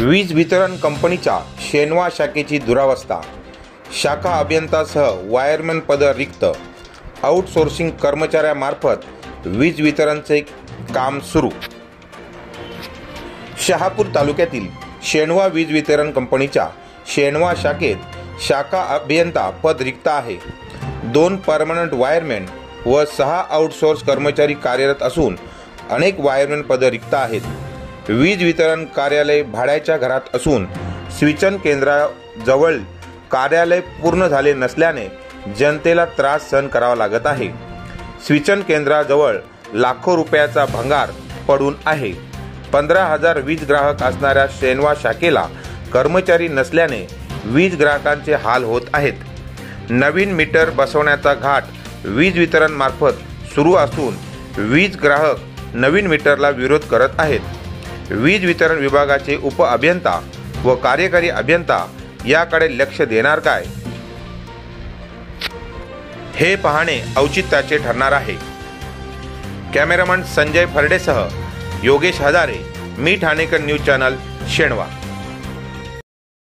वीज वितरण कंपनीच्या शेनवा शाखेची दुरावस्था, शाखा अभियंतासह वायरमॅन पद रिक्त, आउटसोर्सिंग कर्मचाऱ्यामार्फत वीज वितरणचे काम सुरू। शहापूर तालुक्यातील शेनवा वीज वितरण कंपनीच्या शेनवा शाखेत शाखा अभियंता पद रिक्त आहे। 2 परमनंट वायरमॅन व 6 आउटसोर्स कर्मचारी कार्यरत असून अनेक वायरमॅन पद रिक्त आहेत। वीज वितरण कार्यालय भाड्याच्या घरात असून स्विचन केंद्राजवळ कार्यालय पूर्ण झाले नसल्याने जनतेला त्रास सहन करावा लागत आहे। स्विचन केंद्राजवळ लाखो रुपयाचा भंगार पडून आहे। 15,000 वीज ग्राहक असणाऱ्या शेनवा शाखेला कर्मचारी नसल्याने वीज ग्राहकांचे हाल होत आहेत। नवीन मीटर बसवण्याचा घाट वीज वितरण मार्फत सुरू असून वीज ग्राहक नवीन मीटरला विरोध करत आहेत। वीज वितरण विभागाचे उप अभियंता व कार्यकारी अभियंता याकडे लक्ष देणार काय, हे पाहणे औचित्याचे ठरणार आहे। कॅमेरामन संजय फरडेसह योगेश हजारे, मी ठाणेकर न्यूज चॅनल, शेणवा।